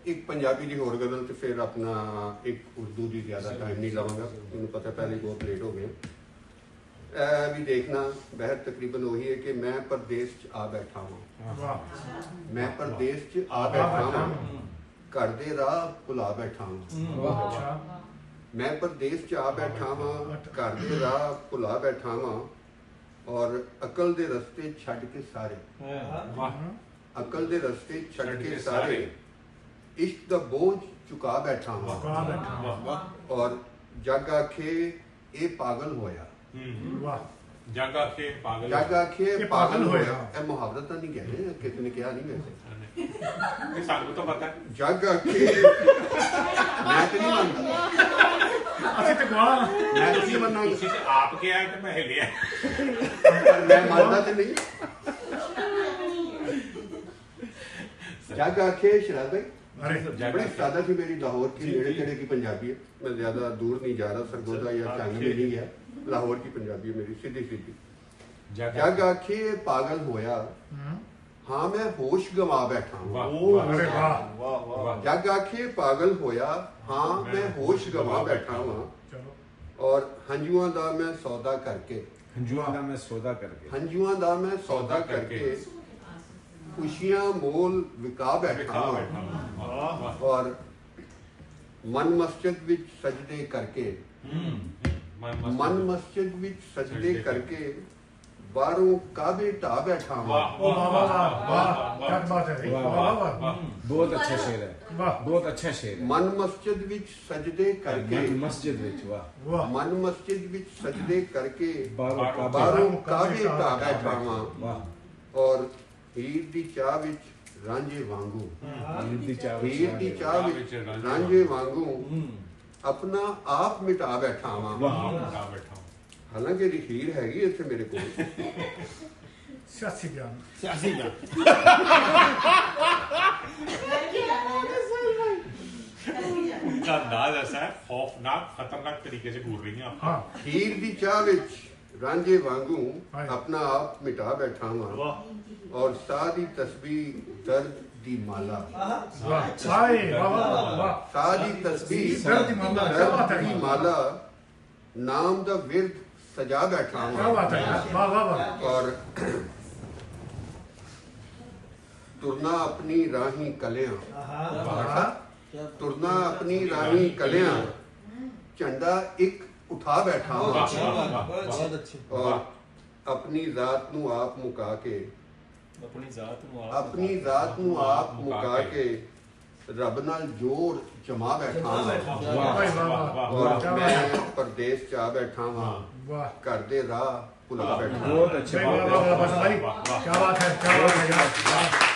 एक पंजाबी की होर गज़ल तो फिर अपना एक उर्दू की ज़्यादा टाइम नहीं लवांगा, मैंने पता पहले बहुत लेट हो गए। भी देखना बहर तकरीबन वही है कि मैं परदेस च आ बैठा वां, मैं परदेस च आ बैठा वां, घर दे राह भुला बैठा वां, मैं परदेस च आ बैठा वां, घर दे राह भुला बैठा वां, और अकल दे रस्ते छड़ के सारे, अकल दे रस्ते छड़ के सारे, इश्क दा बोझ चुका बैठा वां, और जग आखे ए पागल होया, जग आखे पागल, जग आखे पागल होया। ए मुहावरत नहीं कह रहे, किसी ने कहा नहीं वैसे, सानू तो पता है। जग आखे मैं तो नहीं मानता, मैं तो नहीं मानना, किसी ने आप क्या है कि मैं हिलिया, मैं मानता तो नहीं। जग आखे शराब भाई बड़ी सादा सी मेरी लाहौर की नेड़े तेड़े की पंजाबी है, मैं ज्यादा दूर नहीं जा रहा, सरगोदा या चंग में नहीं गया, लाहौर की पंजाबी है मेरी सीधी सीधी। जग आखे पागल होया, हाँ मैं होश गवा बैठा हूँ, जग आखे पागल होया, हाँ मैं होश गवा बैठा हूँ, और हंजुआं दा मैं सौदा करके, हंजुआं दा मैं सौदा करके, हंजुआं दा मैं सौदा करके, खुशियां मोल विका बैठा हूं, और मन मस्जिद विच सजदे करके, मन मस्जिद विच सजदे करके, बारों काबे ढा बैठा हूं। बहुत अच्छा शेर है, बहुत अच्छा शेर है। मन मस्जिद विच सजदे करके, मस्जिद विच, वाह, मन मस्जिद विच सजदे करके, बारों काबे ढा बैठा हूं, और हीर दी चाह विच रांझे वांगू, हीर दी चाह विच रांझे वांगू, अपना आप मिटा बैठा वां। हालांकि हीर हैगी इत्थे मेरे कोल, सियासी बयान, सियासी बयान, उनका अंदाज ऐसा है, खौफनाक खतरनाक तरीके से घूर रही हैं आप। हीर दी चाह विच रांझे वांगू, अपना आप मिटा बैठा वां, और सादी तस्बीह दर्द दी माला, सादी तस्बीह दर्द दी माला, नाम दा विरद सजा बैठा हूं, और तुरना अपनी राही कलियां, तुरना अपनी राही कलियां, झंडा एक उठा बैठा हूं, और अपनी जात नू आप मुका के, अपनी जात नू आप मुका के, रब नाल जोड़ जमा बैठा हां, और मैं परदेस च आ बैठा हां, घर दे राह भुला बैठा। बहुत अच्छे, क्या बात है, क्या बात है।